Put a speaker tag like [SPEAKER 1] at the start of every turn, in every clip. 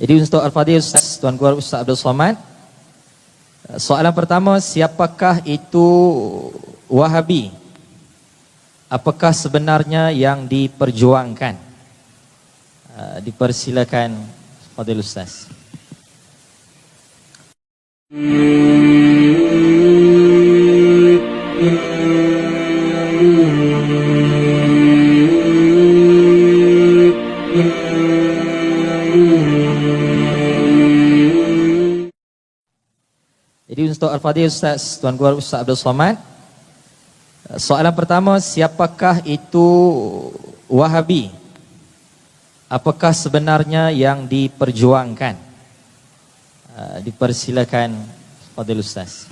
[SPEAKER 1] Jadi untuk Al-Fadhil Tuan Guru Ustaz Abdul Somad, soalan pertama, siapakah itu Wahabi? Apakah sebenarnya yang diperjuangkan? Dipersilakan Fadhil Ustaz. Jadi untuk Al-Fadhil Ustaz Tuan Guru Ustaz Abdul Somad, soalan pertama, siapakah itu Wahabi? Apakah sebenarnya yang diperjuangkan? Dipersilakan Fadhil Ustaz.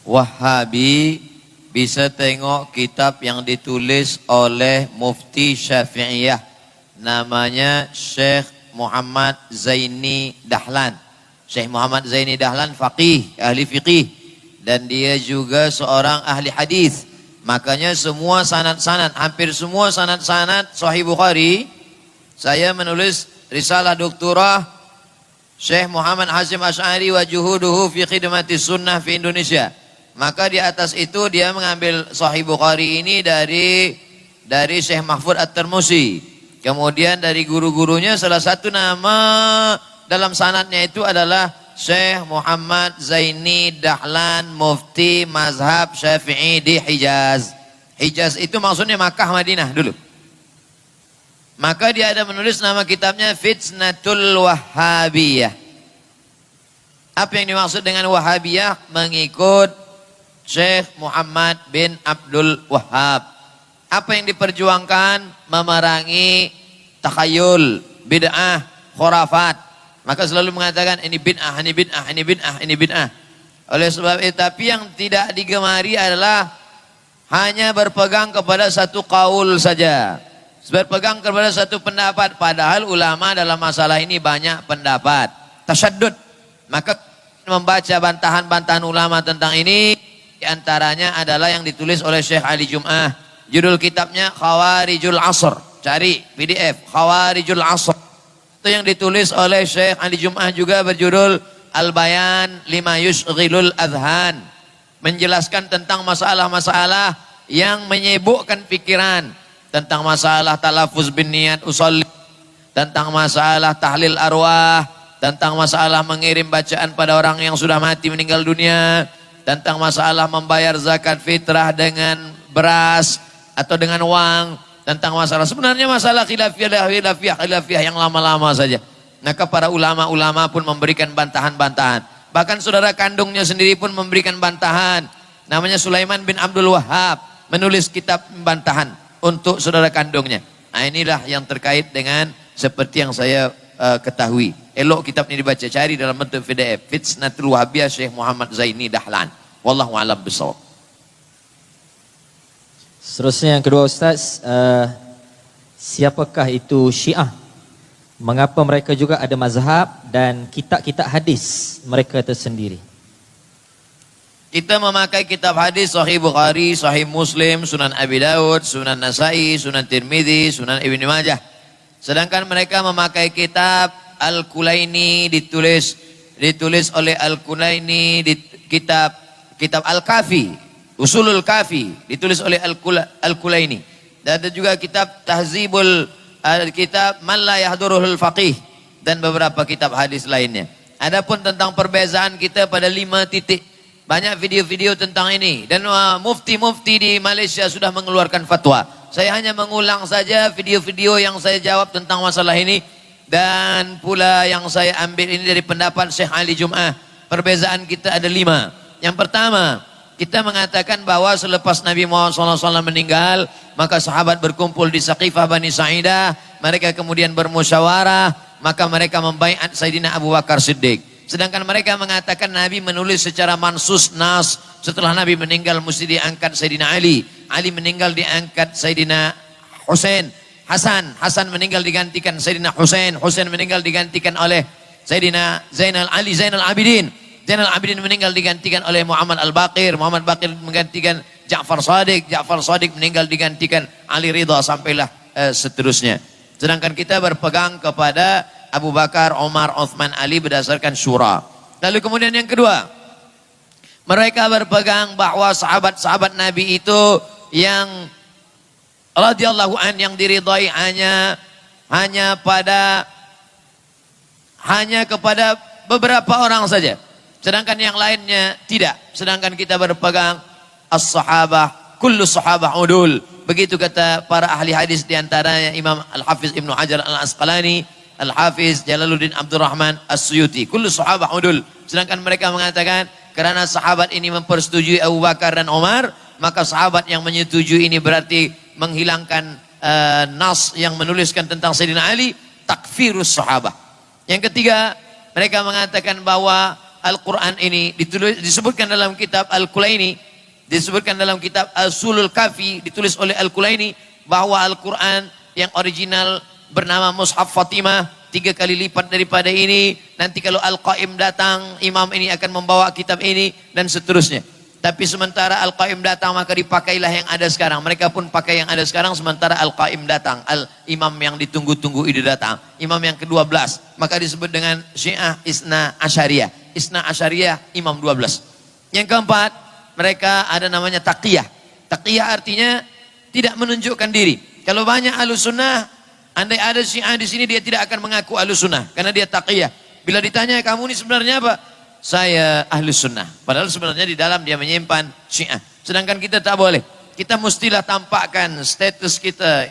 [SPEAKER 2] Wahabi bisa tengok kitab yang ditulis oleh Mufti Syafi'iyah, namanya Syekh Muhammad Zaini Dahlan. Syekh Muhammad Zaini Dahlan faqih, ahli fiqih, dan dia juga seorang ahli hadis. Makanya semua sanad-sanad, hampir semua sanad-sanad Sahih Bukhari, saya menulis risalah doktorah Syekh Muhammad Hasyim Asy'ari wa juhuduhu fi khidmati sunnah fi Indonesia. Maka di atas itu dia mengambil Sahih Bukhari ini dari Syekh Mahfud At-Tirmidzi. Kemudian dari guru-gurunya salah satu nama dalam sanadnya itu adalah Syekh Muhammad Zaini Dahlan, mufti mazhab Syafi'i di Hijaz. Hijaz itu maksudnya Makkah Madinah dulu. Maka dia ada menulis nama kitabnya Fitnatul Wahhabiyah. Apa yang dimaksud dengan Wahhabiyah? Mengikut Syekh Muhammad bin Abdul Wahhab. Apa yang diperjuangkan? Memerangi takhayul, bid'ah, khurafat. Maka selalu mengatakan ini bid'ah, ini bid'ah, ini bid'ah, ini bid'ah. Oleh sebab itu, tapi yang tidak digemari adalah hanya berpegang kepada satu kaul saja. Berpegang kepada satu pendapat, padahal ulama dalam masalah ini banyak pendapat. Tasyaddud. Maka membaca bantahan-bantahan ulama tentang ini, di antaranya adalah yang ditulis oleh Syekh Ali Jum'ah. Judul kitabnya Khawarijul Asr. Cari PDF, Khawarijul Asr. Itu yang ditulis oleh Syekh Ali Jum'ah juga berjudul Al-Bayan Lima Yushghilul Adhan. Menjelaskan tentang masalah-masalah yang menyibukkan pikiran. Tentang masalah talafuz bin niyat usolli. Tentang masalah tahlil arwah. Tentang masalah mengirim bacaan pada orang yang sudah mati meninggal dunia. Tentang masalah membayar zakat fitrah dengan beras atau dengan uang. Tentang masalah, sebenarnya masalah khilafiyah yang lama-lama saja. Maka para ulama-ulama pun memberikan bantahan-bantahan. Bahkan saudara kandungnya sendiri pun memberikan bantahan. Namanya Sulaiman bin Abdul Wahhab, menulis kitab bantahan untuk saudara kandungnya. Nah, inilah yang terkait dengan seperti yang saya ketahui. Elok kitab ini dibaca, cari dalam bentuk PDF. Fitnatul Wahhabiyah Syekh Muhammad Zaini Dahlan. Wallahu a'lam bishawab.
[SPEAKER 1] Seterusnya yang kedua Ustaz, siapakah itu Syiah? Mengapa mereka juga ada mazhab dan kitab-kitab hadis mereka tersendiri?
[SPEAKER 2] Kita memakai kitab hadis Sahih Bukhari, Sahih Muslim, Sunan Abi Daud, Sunan Nasai, Sunan Tirmidzi, Sunan Ibnu Majah. Sedangkan mereka memakai kitab Al-Kulaini, ditulis oleh Al-Kulaini di kitab Al-Kafi, Usulul Kafi, ditulis oleh Al-Kulaini. Dan ada juga kitab Tahzibul kitab Man La Yahduruhul Faqih, dan beberapa kitab hadis lainnya. Adapun tentang perbezaan kita pada 5 titik, banyak video-video tentang ini, dan mufti-mufti di Malaysia sudah mengeluarkan fatwa. Saya hanya mengulang saja video-video yang saya jawab tentang masalah ini, dan pula yang saya ambil ini dari pendapat Syekh Ali Jum'ah. Perbezaan kita ada 5. Yang pertama, kita mengatakan bahwa selepas Nabi Muhammad SAW meninggal, maka sahabat berkumpul di Saqifah Bani Sa'idah. Mereka kemudian bermusyawarah, maka mereka membaiat Sayyidina Abu Bakar Siddiq. Sedangkan mereka mengatakan Nabi menulis secara mansus nas. Setelah Nabi meninggal mesti diangkat Sayyidina Ali. Ali meninggal diangkat Sayyidina Husain. Hasan meninggal digantikan Sayyidina Husain. Husain meninggal digantikan oleh Sayyidina Zainal Abidin. Zainal Abidin meninggal digantikan oleh Muhammad Al-Baqir. Muhammad Baqir menggantikan Ja'far Shadiq. Ja'far Shadiq meninggal digantikan Ali Ridha, sampailah seterusnya. Sedangkan kita berpegang kepada Abu Bakar, Umar, Uthman, Ali berdasarkan syura. Lalu kemudian yang kedua, mereka berpegang bahwa sahabat-sahabat Nabi itu yang radhiyallahu an yang diridhai hanya kepada beberapa orang saja. Sedangkan yang lainnya tidak. Sedangkan kita berpegang as-sahabah, kullu sahabah udul. Begitu kata para ahli hadis di antaranya Imam Al-Hafiz Ibnu Hajar Al-Asqalani, Al-Hafiz Jalaluddin Abdurrahman As-Suyuti. Kullu sahabah udul. Sedangkan mereka mengatakan karena sahabat ini mempersetujui Abu Bakar dan Umar, maka sahabat yang menyetujui ini berarti menghilangkan nas yang menuliskan tentang Sayyidina Ali, takfirus sahabah. Yang ketiga, mereka mengatakan bahwa Al-Quran ini disebutkan dalam kitab Al-Kulaini, disebutkan dalam kitab Al-Sulul Kafi, ditulis oleh Al-Kulaini bahwa Al-Quran yang original bernama Mushaf Fatimah 3 kali lipat daripada ini. Nanti kalau Al-Qaim datang, imam ini akan membawa kitab ini dan seterusnya. Tapi sementara Al-Qaim datang maka dipakailah yang ada sekarang. Mereka pun pakai yang ada sekarang sementara Al-Qaim datang. Imam yang ditunggu-tunggu itu datang. Imam yang ke-12. Maka disebut dengan Syiah Isna Asyariyah. Isna Asyariyah Imam 12. Yang keempat, mereka ada namanya taqiyah. Taqiyah artinya tidak menunjukkan diri. Kalau banyak Ahlussunnah, andai ada Syiah di sini dia tidak akan mengaku Ahlussunnah karena dia taqiyah. Bila ditanya kamu ini sebenarnya apa? Saya Ahlussunnah. Padahal sebenarnya di dalam dia menyimpan Syiah. Sedangkan kita tak boleh. Kita mestilah tampakkan status kita,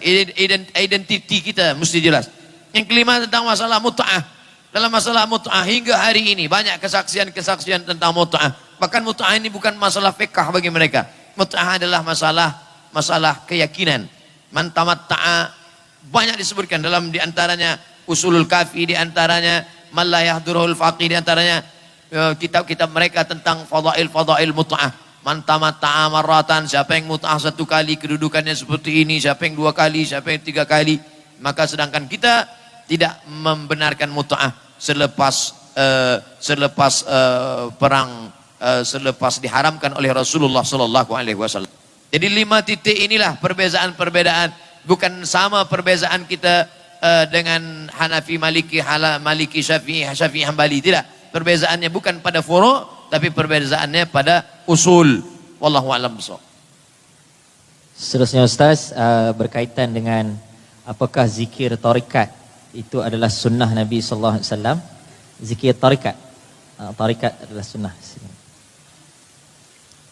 [SPEAKER 2] identiti kita mesti jelas. Yang kelima tentang masalah mut'ah. Dalam masalah mut'ah hingga hari ini banyak kesaksian-kesaksian tentang mut'ah. Bahkan mut'ah ini bukan masalah fiqh bagi mereka. Mut'ah adalah masalah keyakinan. Man tamatta'a, banyak disebutkan dalam diantaranya Usulul Kafi, diantaranya Man la yahdurul faqih, diantaranya kitab-kitab mereka tentang fadail mut'ah. Man tamatta'a marratan, siapa yang mut'ah 1 kali kedudukannya seperti ini, siapa yang 2 kali, siapa yang 3 kali. Maka sedangkan kita tidak membenarkan mut'ah selepas selepas diharamkan oleh Rasulullah sallallahu alaihi wasallam. Jadi 5 titik inilah perbedaan-perbedaan, bukan sama perbedaan kita dengan Hanafi, Maliki, Syafi'i, Hambali, tidak. Perbezaannya bukan pada furu', tapi perbezaannya pada usul. Wallahu a'lam bishawab.
[SPEAKER 1] Seterusnya Ustaz, berkaitan dengan apakah zikir tarikat itu adalah sunnah Nabi sallallahu alaihi wasallam? Zikir tarikat. Tarikat adalah sunnah.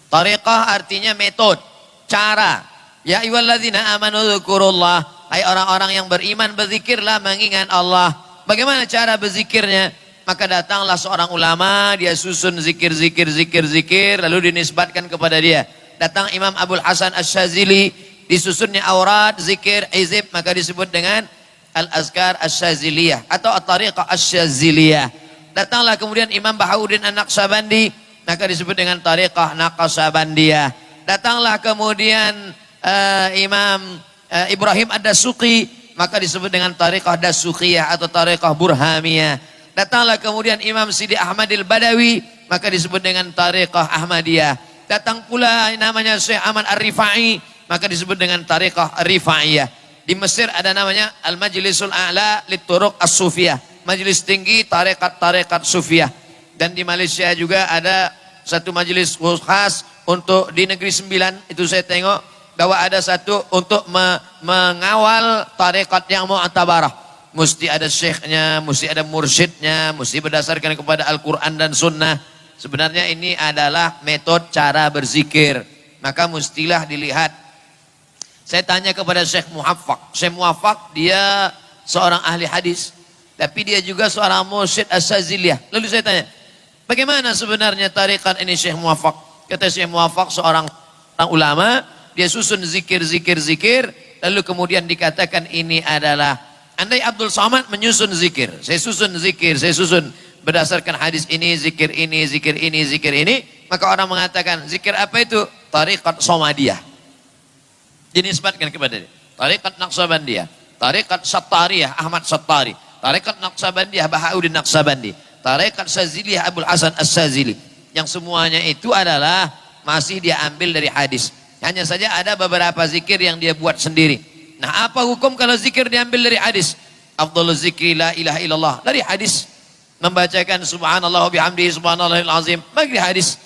[SPEAKER 2] Tariqah artinya metode, cara. Ya ayyuhalladzina amanu dzkurullah. Hai orang-orang yang beriman, berzikirlah mengingat Allah. Bagaimana cara berzikirnya? Maka datanglah seorang ulama, dia susun zikir, lalu dinisbatkan kepada dia. Datang Imam Abul Hasan Asy-Syazili, disusunnya aurat, zikir, hizib, maka disebut dengan Al-Azkar Asy-Syaziliyah atau At-Tariqah Asy-Syaziliyah. Datanglah kemudian Imam Bahauddin An-Naqsabandi, maka disebut dengan Tariqah Naqsabandiyah. Datanglah kemudian Imam Ibrahim Ad-Dasuqi, maka disebut dengan Tariqah Dasuqiyah atau Tariqah Burhamiyah. Datanglah kemudian Imam Sidi Ahmadil Badawi, maka disebut dengan Tariqah Ahmadiyah. Datang pula namanya Syekh Ahmad Ar-Rifai, maka disebut dengan Tariqah Ar-Rifaiyah. Di Mesir ada namanya Al-Majlisul A'la Lit-Turuq As-Sufiyah, majelis tinggi tarekat Sufiyah. Dan di Malaysia juga ada satu majelis khas untuk di Negeri Sembilan, itu saya tengok bahwa ada satu untuk mengawal tarekat yang mu'tabarah. Mesti ada syekhnya, mesti ada mursyidnya, mesti berdasarkan kepada Al-Quran dan Sunnah. Sebenarnya ini adalah metode cara berzikir. Maka mestilah dilihat. Saya tanya kepada Syekh Muhaffaq. Syekh Muhaffaq dia seorang ahli hadis, tapi dia juga seorang mursyid Asy-Syaziliyah. Lalu saya tanya, bagaimana sebenarnya tarikat ini Syekh Muhaffaq? Kata Syekh Muhaffaq seorang ulama, dia susun zikir, lalu kemudian dikatakan ini adalah, andai Abdul Somad menyusun zikir, saya susun berdasarkan hadis ini, zikir ini, maka orang mengatakan, zikir apa itu? Tariqat Somadiyah. Dinisbatkan kepada dia. Tariqat Naqsabandiyah, Tariqat Sattariyah, Ahmad Sattari, Tariqat Naqsabandiyah, Bahauddin Naqsabandi, Tariqat Syaziliyah, Abul Hasan Asy-Syazili. Yang semuanya itu adalah masih dia ambil dari hadis. Hanya saja ada beberapa zikir yang dia buat sendiri. Nah, apa hukum kalau zikir diambil dari hadis? Afdhalul zikri la ilaha illallah. Dari hadis. Membacakan subhanallah wa bihamdihi subhanallahil azim. Bagi hadis.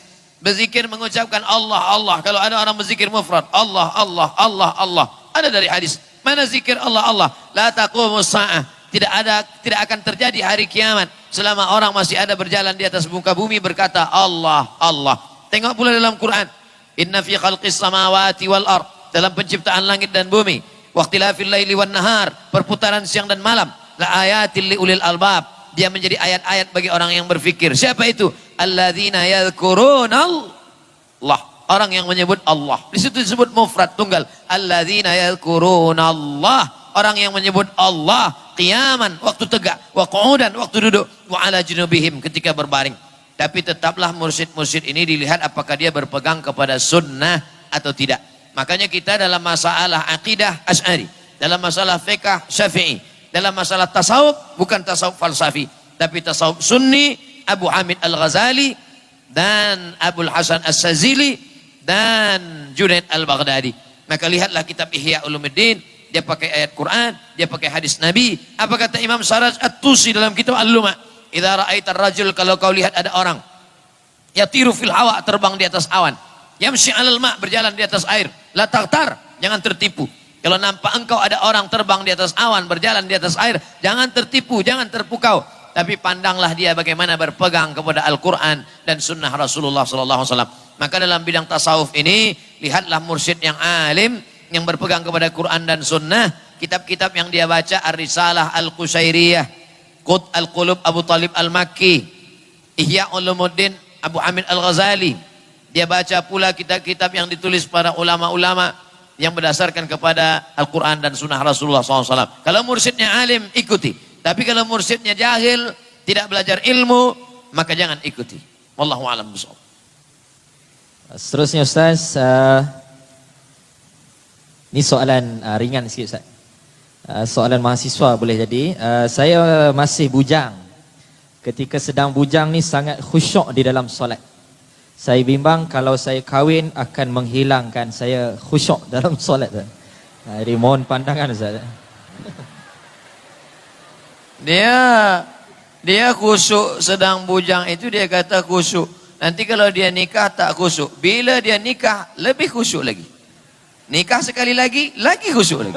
[SPEAKER 2] Berzikir mengucapkan Allah, Allah. Kalau ada orang berzikir mufrad, Allah, Allah, Allah, Allah. Ada dari hadis. Mana zikir Allah, Allah? La taqumus sa'ah. Tidak akan terjadi hari kiamat selama orang masih ada berjalan di atas muka bumi berkata Allah, Allah. Tengok pula dalam Quran. Inna fi khalqis samawati wal ard. Dalam penciptaan langit dan bumi. Waqtilafil laili wan nahar. Perputaran siang dan malam. La ayatil li ulil albab. Dia menjadi ayat-ayat bagi orang yang berfikir. Siapa itu? Alladzina yadhkuruna Allah. Orang yang menyebut Allah. Di situ disebut mufrad tunggal. Alladzina yadhkuruna Allah. Orang yang menyebut Allah qiyaman waktu tegak, wa qu'udan waktu duduk, wa ala junubihim ketika berbaring. Tapi tetaplah mursyid-mursyid ini dilihat apakah dia berpegang kepada sunnah atau tidak. Makanya kita dalam masalah akidah Asy'ari, dalam masalah fiqh Syafi'i, dalam masalah tasawuf bukan tasawuf falsafi, tapi tasawuf sunni Abu Hamid Al-Ghazali dan Abul Hasan As-Sazili dan Junaid Al-Baghdadi. Maka lihatlah kitab Ihya Ulumuddin, dia pakai ayat Quran, dia pakai hadis Nabi. Apa kata Imam Saraj At-Tusi dalam kitab Al-Luma? Idza ra'aitar rajul, kalau kau lihat ada orang yatiru fil hawa, terbang di atas awan, yamshi 'alal ma', berjalan di atas air, la taghtar, jangan tertipu. Kalau nampak engkau ada orang terbang di atas awan, berjalan di atas air, jangan tertipu, jangan terpukau. Tapi pandanglah dia bagaimana berpegang kepada Al-Quran dan sunnah Rasulullah SAW. Maka dalam bidang tasawuf ini, lihatlah mursyid yang alim, yang berpegang kepada Quran dan sunnah. Kitab-kitab yang dia baca, Ar-Risalah Al-Qushairiyah, Qut Al-Qulub Abu Talib Al-Makki, Ihya Ulumuddin Abu Hamid Al-Ghazali. Dia baca pula kitab-kitab yang ditulis para ulama-ulama yang berdasarkan kepada Al-Quran dan sunnah Rasulullah SAW. Kalau mursyidnya alim, ikuti. Tapi kalau mursyidnya jahil, tidak belajar ilmu, maka jangan ikuti. Wallahu a'lam bishawab.
[SPEAKER 1] Seterusnya Ustaz, ini soalan ringan sikit Ustaz. Soalan mahasiswa boleh jadi. Saya masih bujang. Ketika sedang bujang ni sangat khusyuk di dalam solat. Saya bimbang kalau saya kahwin akan menghilangkan saya khusyuk dalam solat. Jadi mohon pandangan Ustaz.
[SPEAKER 2] Dia khusyuk sedang bujang itu, dia kata khusyuk. Nanti kalau dia nikah tak khusyuk. Bila dia nikah lebih khusyuk lagi. Nikah sekali lagi khusyuk lagi.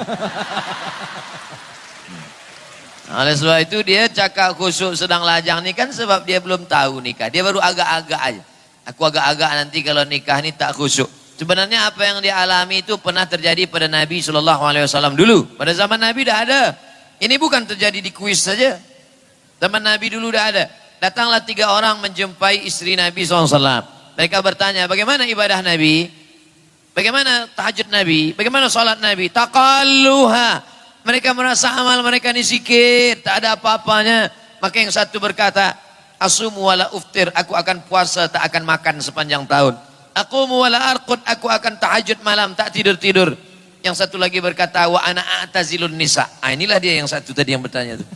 [SPEAKER 2] Oleh sebab itu dia cakap khusyuk sedang lajang ni kan sebab dia belum tahu nikah. Dia baru agak-agak aja. Aku agak-agak nanti kalau nikah ni tak khusyuk. Sebenarnya apa yang dia alami itu pernah terjadi pada Nabi SAW dulu. Pada zaman Nabi dah ada. Ini bukan terjadi di kuis saja. Zaman Nabi dulu dah ada. Datanglah 3 orang menjumpai istri Nabi SAW. Mereka bertanya, bagaimana ibadah Nabi? Bagaimana tahajud Nabi? Bagaimana salat Nabi? Taqalluha. Mereka merasa amal mereka ni sikit, tak ada apa-apanya. Maka yang satu berkata, asumu wala uftir, aku akan puasa, tak akan makan sepanjang tahun. Aqumu wala arqud, aku akan tahajud malam, tak tidur-tidur. Yang satu lagi berkata, wa ana a'tazilun nisa. Inilah dia yang satu tadi yang bertanya itu.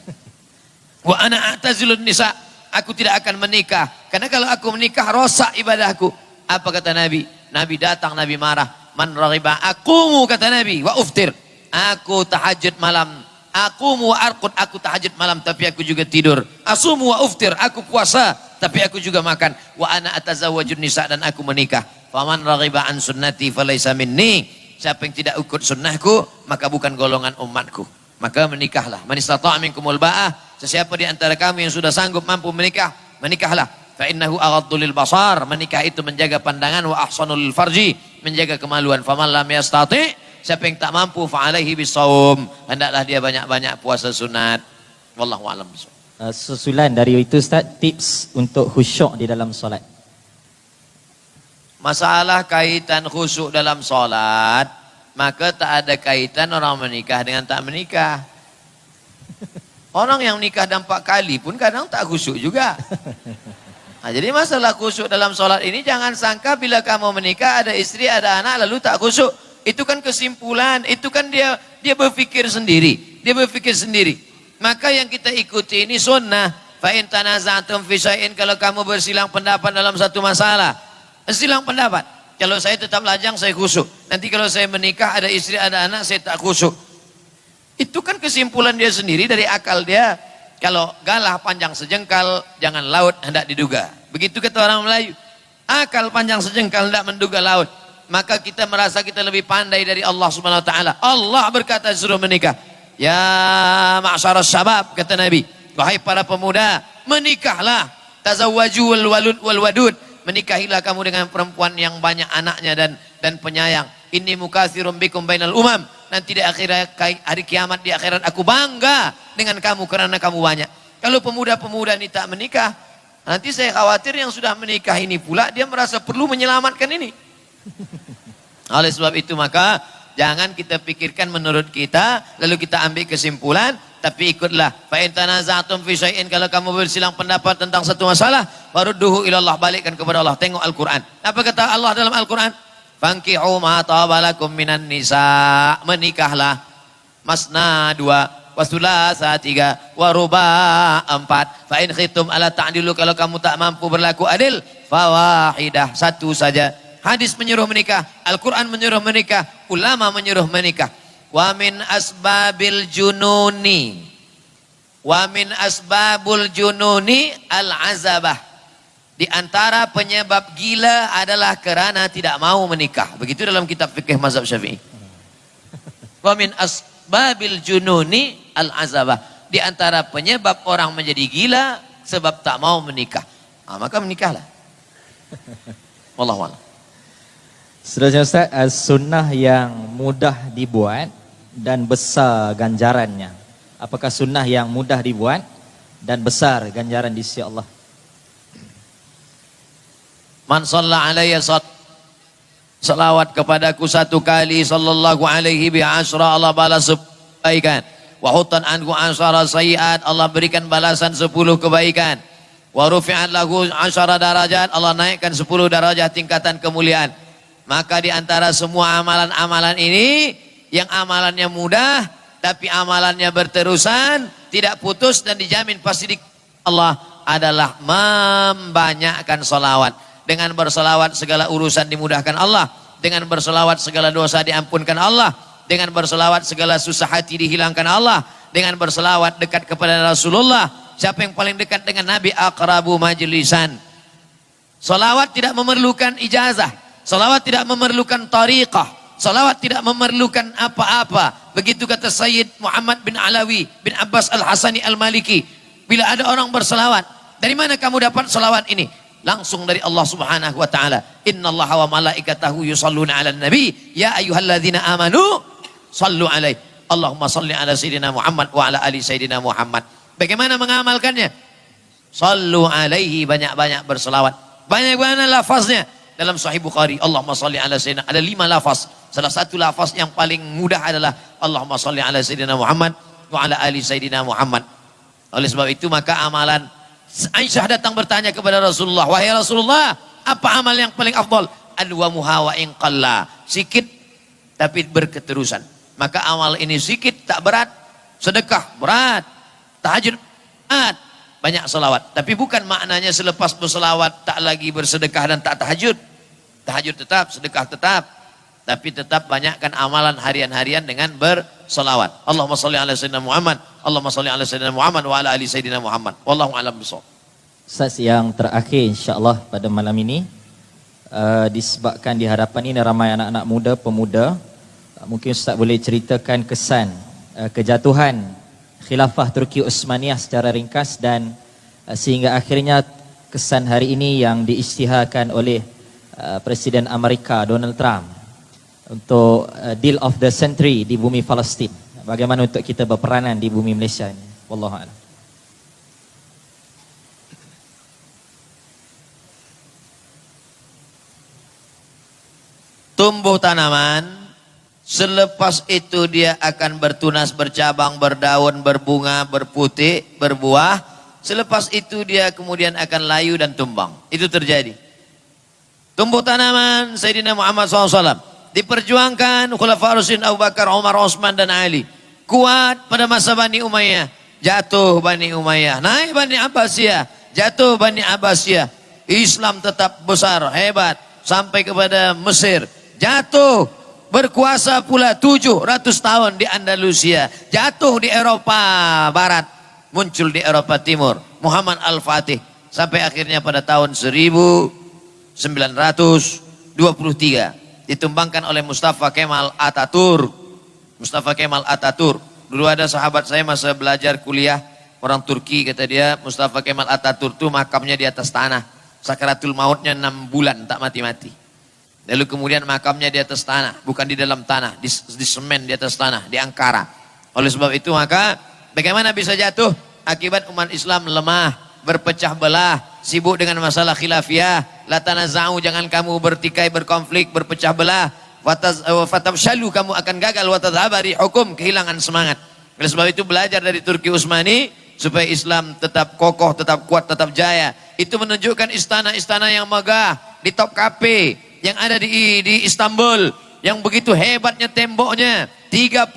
[SPEAKER 2] Wa ana a'tazilun nisa, aku tidak akan menikah. Karena kalau aku menikah, rosak ibadahku. Apa kata Nabi? Nabi datang, Nabi marah. Man raghiba, aqumu kata Nabi, wa uftir. Aku tahajud malam. Aqumu wa arqud, aku tahajud malam tapi aku juga tidur. Asumu wa uftir, aku puasa tapi aku juga makan. Wa ana atazawwajun nisa, dan aku menikah. Faman raghiba an sunnati falaysa minni. Siapa yang tidak ikut sunnahku, maka bukan golongan umatku. Maka menikahlah. Man istata'a minkumul ba'ah, sesiapa di antara kamu yang sudah sanggup mampu menikah, menikahlah. Fa innahu aghaddu lil basar, menikah itu menjaga pandangan, wa ahsanul lil farji, menjaga kemaluan. Faman lam yastati', siapa yang tak mampu, fa alaihi bisawm, hendaklah dia banyak-banyak puasa sunat. Wallahu a'lam bishawab.
[SPEAKER 1] Susulan dari itu Ustaz, tips untuk khusyuk di dalam solat.
[SPEAKER 2] Masalah kaitan khusyuk dalam solat, maka tak ada kaitan orang menikah dengan tak menikah. Orang yang nikah 4 kali pun kadang tak khusyuk juga. Nah, jadi masalah khusyuk dalam solat ini jangan sangka bila kamu menikah ada istri ada anak lalu tak khusyuk. Itu kan kesimpulan, itu kan dia berfikir sendiri. Dia berfikir sendiri. Maka yang kita ikuti ini sunnah. Fa in tanaza'tum fi syai'in, kalau kamu bersilang pendapat dalam satu masalah, silang pendapat. Kalau saya tetap lajang saya khusyuk. Nanti kalau saya menikah ada istri ada anak saya tak khusyuk. Itu kan kesimpulan dia sendiri dari akal dia. Kalau galah panjang sejengkal, jangan laut hendak diduga. Begitu kata orang Melayu. Akal panjang sejengkal hendak menduga laut. Maka kita merasa kita lebih pandai dari Allah Subhanahu wa taala. Allah berkata suruh menikah. Ya ma'syaras syabab, kata Nabi, wahai para pemuda, menikahlah. Tazawwaju walud wal wadud. Menikahilah kamu dengan perempuan yang banyak anaknya dan penyayang. Inni mukatsirum bikum bainal umam. Nanti di akhirat hari kiamat di akhirat aku bangga dengan kamu karena kamu banyak. Kalau pemuda-pemuda ini tak menikah, nanti saya khawatir yang sudah menikah ini pula dia merasa perlu menyelamatkan ini. Oleh sebab itu maka jangan kita pikirkan menurut kita lalu kita ambil kesimpulan, tapi ikutlah. Fa in tanaza'tum fi syai'in, kalau kamu bersilang pendapat tentang satu masalah, farudduhu ilallah, balikkan kepada Allah. Tengok Al-Qur'an. Apa kata Allah dalam Al-Qur'an? Fankihu ma tabalakum minan nisa, menikahlah masna 2, wasulasa 3, waruba 4. Fa in khiftum ala ta'dilu, kalau kamu tak mampu berlaku adil, fawahidah, 1 saja. Hadis menyuruh menikah, Al-Quran menyuruh menikah, ulama menyuruh menikah. Wa min asbabil jununi, wa min asbabul jununi al-azabah. Di antara penyebab gila adalah kerana tidak mau menikah. Begitu dalam kitab fikih mazhab Syafi'i. Wa min asbabil jununi al-azabah. Di antara penyebab orang menjadi gila sebab tak mau menikah. Maka menikahlah. Wallahu a'lam.
[SPEAKER 1] Seterusnya Ustaz, sunnah yang mudah dibuat dan besar ganjarannya. Apakah sunnah yang mudah dibuat dan besar ganjaran di sisi Allah?
[SPEAKER 2] Man shalla alayya salawat kepadaku 1 kali, sallallahu alaihi bi asyra, Allah balas kebaikan. Wa hutan anhu asyara sayiat, Allah berikan balasan 10 kebaikan. Wa rufi'at lahu asyara darajat, Allah naikkan 10 darajat tingkatan kemuliaan. Maka di antara semua amalan-amalan ini, yang amalannya mudah tapi amalannya berterusan, tidak putus dan dijamin pasti di Allah adalah membanyakkan salawat. Dengan berselawat segala urusan dimudahkan Allah. Dengan berselawat segala dosa diampunkan Allah. Dengan berselawat segala susah hati dihilangkan Allah. Dengan berselawat dekat kepada Rasulullah. Siapa yang paling dekat dengan Nabi? Aqrabu majlisan. Salawat tidak memerlukan ijazah. Salawat tidak memerlukan tariqah. Salawat tidak memerlukan apa-apa. Begitu kata Sayyid Muhammad bin Alawi bin Abbas Al-Hasani Al-Maliki. Bila ada orang berselawat, dari mana kamu dapat salawat ini? Langsung dari Allah Subhanahu wa taala. Innallaha wa malaikatahu yusalluna 'alan nabi ya ayyuhalladzina amanu sallu alaihi. Allahumma salli ala sayyidina Muhammad wa ala ali sayyidina Muhammad. Bagaimana mengamalkannya? Sallu alaihi, banyak-banyak berselawat. Banyak-banyak lafaznya. Dalam Sahih Bukhari, Allahumma salli ala sayyidina, ada 5 lafaz. Salah satu lafaz yang paling mudah adalah Allahumma salli ala sayyidina Muhammad wa ala ali sayyidina Muhammad. Oleh sebab itu maka amalan, Aisyah datang bertanya kepada Rasulullah, wahai Rasulullah, apa amal yang paling afdal? Adwamuha wa in qalla, sikit tapi berketerusan. Maka amal ini sikit tak berat, sedekah berat, tahajud berat, banyak selawat. Tapi bukan maknanya selepas berselawat tak lagi bersedekah dan tak tahajud. Tahajud tetap, sedekah tetap, tapi tetap banyakkan amalan harian-harian dengan berselawat. Allahumma salli ala sayyidina Muhammad, Allahumma salli ala sayyidina Muhammad wa ala ali sayyidina Muhammad. Wallahu a'lam bishawab.
[SPEAKER 1] Ustaz, yang terakhir insya-Allah pada malam ini, disebabkan di hadapan ini ramai anak-anak muda, pemuda, mungkin Ustaz boleh ceritakan kesan kejatuhan Khilafah Turki Utsmaniyah secara ringkas dan sehingga akhirnya kesan hari ini yang diisytiharkan oleh Presiden Amerika Donald Trump untuk deal of the century di bumi Palestin. Bagaimana untuk kita berperanan di bumi Malaysia ini? Wallahu a'lam.
[SPEAKER 2] Tumbuh tanaman, selepas itu dia akan bertunas, bercabang, berdaun, berbunga, berputih, berbuah. Selepas itu dia kemudian akan layu dan tumbang. Itu terjadi. Tumbuh tanaman Sayyidina Muhammad SAW diperjuangkan Khulafaur Rasyidin Abu Bakar, Umar, Utsman dan Ali. Kuat pada masa Bani Umayyah, jatuh Bani Umayyah, naik Bani Abbasiyah, jatuh Bani Abbasiyah. Islam tetap besar, hebat sampai kepada Mesir. Jatuh berkuasa pula 700 tahun di Andalusia, jatuh di Eropa Barat, muncul di Eropa Timur, Muhammad Al-Fatih, sampai akhirnya pada tahun 1923 ditumbangkan oleh Mustafa Kemal Atatürk. Mustafa Kemal Atatürk, dulu ada sahabat saya masa belajar kuliah, orang Turki, kata dia Mustafa Kemal Atatürk itu makamnya di atas tanah, sakaratul mautnya 6 bulan tak mati-mati. Lalu kemudian makamnya di atas tanah, bukan di dalam tanah, di semen di atas tanah, di Ankara. Oleh sebab itu maka bagaimana bisa jatuh? Akibat umat Islam lemah, berpecah belah, sibuk dengan masalah khilafiyah. La tanaza'u, jangan kamu bertikai, berkonflik, berpecah belah. Fatabshalu, kamu akan gagal. Wa tadhhabari hukum, kehilangan semangat. Oleh sebab itu belajar dari Turki Utsmani supaya Islam tetap kokoh, tetap kuat, tetap jaya. Itu menunjukkan istana-istana yang megah di Topkapi yang ada di Istanbul, yang begitu hebatnya temboknya, 35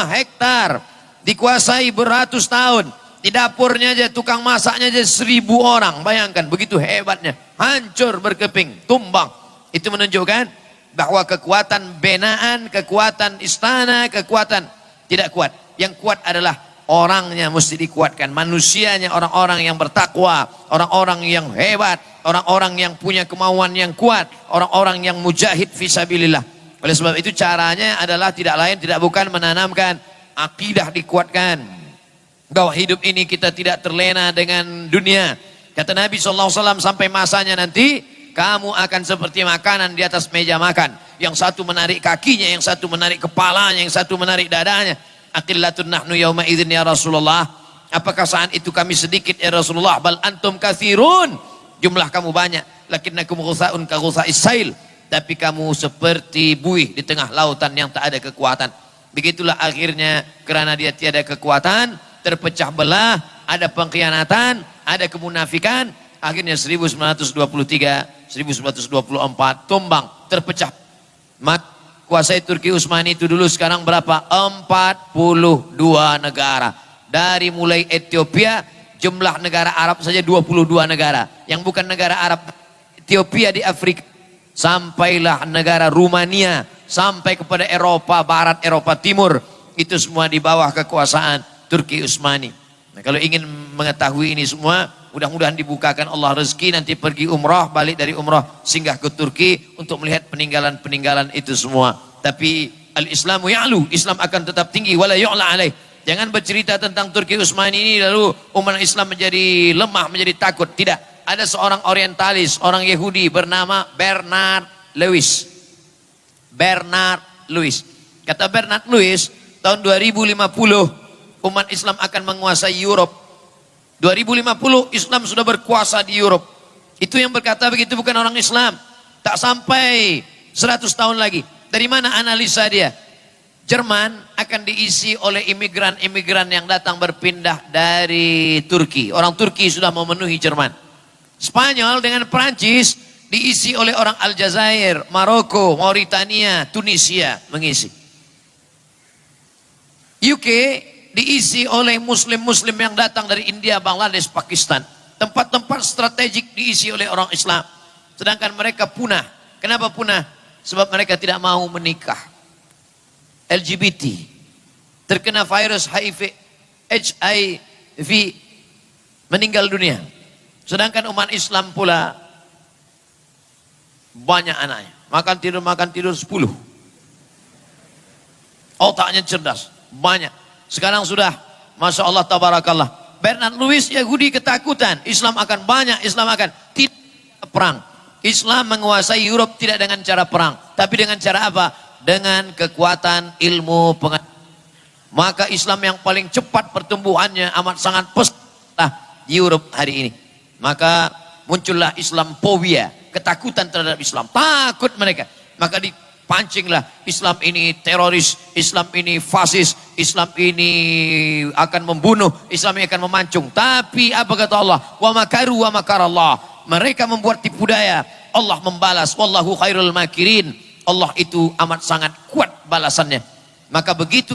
[SPEAKER 2] hektar, dikuasai beratus tahun. Di dapurnya aja, tukang masaknya aja 1000 orang. Bayangkan begitu hebatnya, hancur berkeping, tumbang. Itu menunjukkan bahwa kekuatan binaan, kekuatan istana, kekuatan tidak kuat. Yang kuat adalah orangnya, mesti dikuatkan, manusianya, orang-orang yang bertakwa, orang-orang yang hebat, orang-orang yang punya kemauan yang kuat, orang-orang yang mujahid fisabilillah. Oleh sebab itu caranya adalah tidak lain tidak bukan menanamkan akidah, dikuatkan bahwa hidup ini kita tidak terlena dengan dunia. Kata Nabi SAW, sampai masanya nanti kamu akan seperti makanan di atas meja makan, yang satu menarik kakinya, yang satu menarik kepalanya, yang satu menarik dadanya. Aqillatun nahnu yauma idzin ya Rasulullah, apakah saat itu kami sedikit ya Rasulullah? Bal antum katsirun, jumlah kamu banyak. Lakinnakum ghusaun ka ghusais sail, tapi kamu seperti buih di tengah lautan yang tak ada kekuatan. Begitulah akhirnya, kerana dia tiada kekuatan, terpecah belah, ada pengkhianatan, ada kemunafikan. Akhirnya 1923, 1924 tumbang, terpecah. Kuasai Turki Utsmani itu dulu, sekarang berapa? 42 negara. Dari mulai Ethiopia, jumlah negara Arab saja 22 negara. Yang bukan negara Arab, Ethiopia di Afrika, sampailah negara Rumania, sampai kepada Eropa Barat, Eropa Timur, itu semua di bawah kekuasaan Turki Utsmani. Nah, kalau ingin mengetahui ini semua, mudah-mudahan dibukakan Allah rezeki, nanti pergi umrah, balik dari umrah singgah ke Turki untuk melihat peninggalan-peninggalan itu semua. Tapi al-Islamu ya'lu, Islam akan tetap tinggi, wala yu'la alaih. Jangan bercerita tentang Turki Utsmani ini lalu umat Islam menjadi lemah, menjadi takut. Tidak. Ada seorang orientalis, orang Yahudi bernama Bernard Lewis. Bernard Lewis. Kata Bernard Lewis, tahun 2050 umat Islam akan menguasai Europe. 2050 Islam sudah berkuasa di Europe. Itu yang berkata begitu bukan orang Islam. Tak sampai 100 tahun lagi. Dari mana analisa dia? Jerman akan diisi oleh imigran-imigran yang datang berpindah dari Turki. Orang Turki sudah memenuhi Jerman. Spanyol dengan Perancis diisi oleh orang Aljazair, Maroko, Mauritania, Tunisia mengisi. UK diisi oleh muslim-muslim yang datang dari India, Bangladesh, Pakistan. Tempat-tempat strategik diisi oleh orang Islam. Sedangkan mereka punah. Kenapa punah? Sebab mereka tidak mau menikah. LGBT. Terkena virus HIV, meninggal dunia. Sedangkan umat Islam pula banyak anaknya. Makan tidur 10. Otaknya cerdas. Banyak. Sekarang sudah, Masya Allah, tabarakallah. Bernard Lewis, Yahudi ketakutan. Islam akan banyak, Islam akan tidak perang. Islam menguasai Europe tidak dengan cara perang. Tapi dengan cara apa? Dengan kekuatan ilmu pengetahuan. Maka Islam yang paling cepat pertumbuhannya amat sangat pesat di Europe hari ini. Maka muncullah Islamophobia, ketakutan terhadap Islam. Takut mereka. Maka pancinglah Islam ini teroris, Islam ini fasis, Islam ini akan membunuh, Islam ini akan memancung. Tapi apa kata Allah? Wa makaru wa makarallah. Mereka membuat tipu daya, Allah membalas. Wallahu khairul makirin. Allah itu amat sangat kuat balasannya. Maka begitu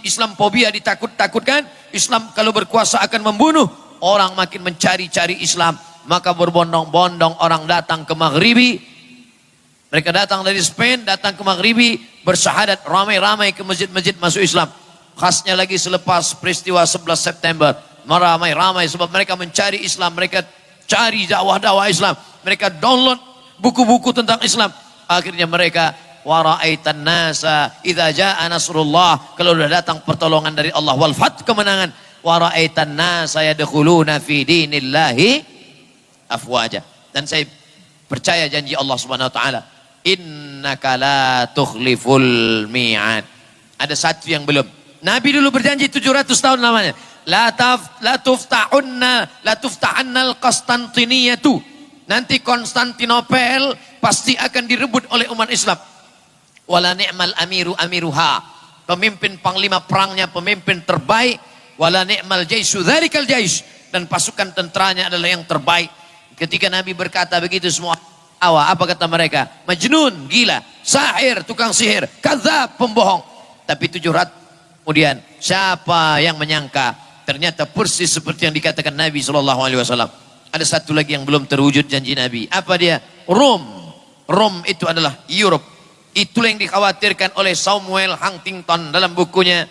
[SPEAKER 2] Islamophobia ditakut-takutkan, Islam kalau berkuasa akan membunuh, orang makin mencari-cari Islam. Maka berbondong-bondong orang datang ke Maghribi. Mereka datang dari Spain, datang ke Maghribi, bersyahadat ramai-ramai ke masjid-masjid masuk Islam. Khasnya lagi selepas peristiwa 11 September. Ramai-ramai sebab mereka mencari Islam, mereka cari dakwah-dakwah Islam, mereka download buku-buku tentang Islam. Akhirnya mereka wara'aitan nasa idza jaa nasrullah, kalau sudah datang pertolongan dari Allah, wal fath, kemenangan, wara'aitan nasa yadkhuluna fi dinillahi afwaja. Dan saya percaya janji Allah Subhanahu wa taala, innaka la tukhliful mi'ad. Ada satu yang belum. Nabi dulu berjanji 700 tahun lamanya. La tufta'anna al-Qastantiniyatu. Nanti Konstantinopel pasti akan direbut oleh umat Islam. Wala ni'mal amiru amiruha. Pemimpin panglima perangnya pemimpin terbaik. Wala ni'mal jaisyu dzalikal jais. Dan pasukan tenteranya adalah yang terbaik. Ketika Nabi berkata begitu, semua apa kata mereka? Majnun, gila, sahir, tukang sihir, kadzab, pembohong. Tapi 700 kemudian siapa yang menyangka ternyata persis seperti yang dikatakan Nabi SAW. Ada satu lagi yang belum terwujud janji Nabi. Apa dia? Rom. Rom itu adalah Europe. Itulah yang dikhawatirkan oleh Samuel Huntington dalam bukunya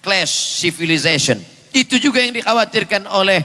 [SPEAKER 2] Clash Civilization. Itu juga yang dikhawatirkan oleh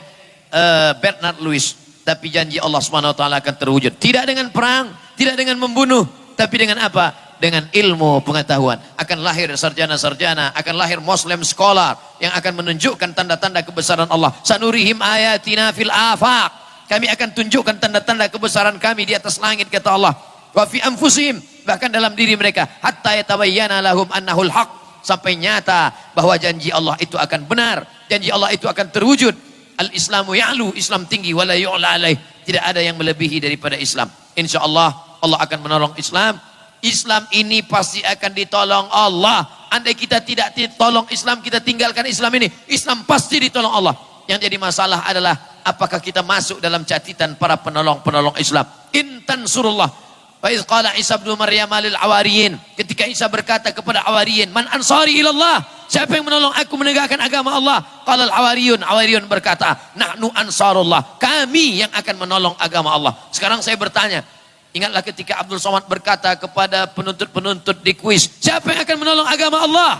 [SPEAKER 2] Bernard Lewis. Tapi janji Allah SWT akan terwujud. Tidak dengan perang, tidak dengan membunuh, tapi dengan apa? Dengan ilmu pengetahuan. Akan lahir sarjana-sarjana, akan lahir Muslim scholar yang akan menunjukkan tanda-tanda kebesaran Allah. Sanurihim ayatina fil afaq. Kami akan tunjukkan tanda-tanda kebesaran kami di atas langit, kata Allah. Wa fi anfusihim, bahkan dalam diri mereka, hatta yatabayyana lahum annahul haq, sampai nyata bahwa janji Allah itu akan benar, janji Allah itu akan terwujud. Al-Islamu ya'lu, Islam tinggi, wala yu'la alaih, tidak ada yang melebihi daripada Islam. InsyaAllah Allah akan menolong Islam. Islam ini pasti akan ditolong Allah. Andai kita tidak ditolong Islam, kita tinggalkan Islam ini, Islam pasti ditolong Allah. Yang jadi masalah adalah apakah kita masuk dalam catatan para penolong-penolong Islam. Intan surullah. Wa iz qala Isa bin Maryam lil awariyin, ketika Isa berkata kepada awariyin, man ansari ilallah, siapa yang menolong aku menegakkan agama Allah? Qala al awariyun, awariyun berkata, nahnu ansarullah, kami yang akan menolong agama Allah. Sekarang saya bertanya, ingatlah ketika Abdul Somad berkata kepada penuntut-penuntut di kuis, siapa yang akan menolong agama Allah?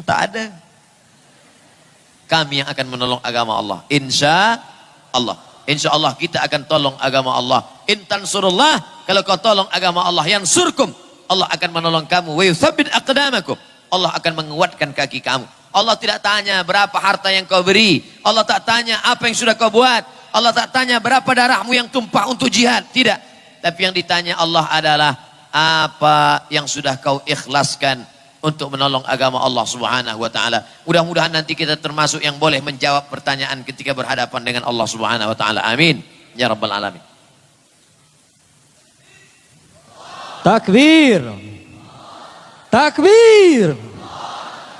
[SPEAKER 2] Tak ada. Kami yang akan menolong agama Allah, insya Allah. Insya Allah kita akan tolong agama Allah. Intan surullah, kalau kau tolong agama Allah, yang surkum, Allah akan menolong kamu. Wa yuthabbit aqdamakum, Allah akan menguatkan kaki kamu. Allah tidak tanya berapa harta yang kau beri, Allah tak tanya apa yang sudah kau buat, Allah tak tanya berapa darahmu yang tumpah untuk jihad, tidak. Tapi yang ditanya Allah adalah apa yang sudah kau ikhlaskan untuk menolong agama Allah Subhanahu wa taala. Mudah-mudahan nanti kita termasuk yang boleh menjawab pertanyaan ketika berhadapan dengan Allah Subhanahu wa taala. Amin ya rabbal alamin.
[SPEAKER 1] Takbir. Takbir.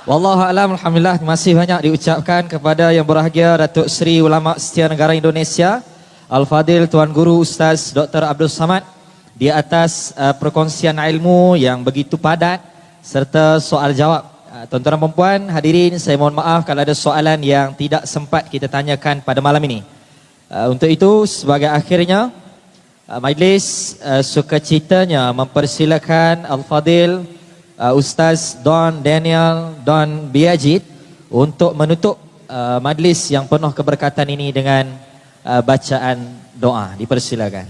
[SPEAKER 1] Wallahu a'lam. Alhamdulillah, terima kasih banyak diucapkan kepada yang berbahagia Datuk Seri Ulama Setia Negara Indonesia Al-Fadil Tuan Guru Ustaz Dr. Abdul Samad di atas perkongsian ilmu yang begitu padat serta soal jawab. Tuan-tuan dan puan hadirin, saya mohon maaf kalau ada soalan yang tidak sempat kita tanyakan pada malam ini. Untuk itu sebagai akhirnya majlis sukacitanya mempersilakan Al-Fadil Ustaz Don Daniel Don Biajid untuk menutup majlis yang penuh keberkatan ini dengan bacaan doa. Dipersilakan.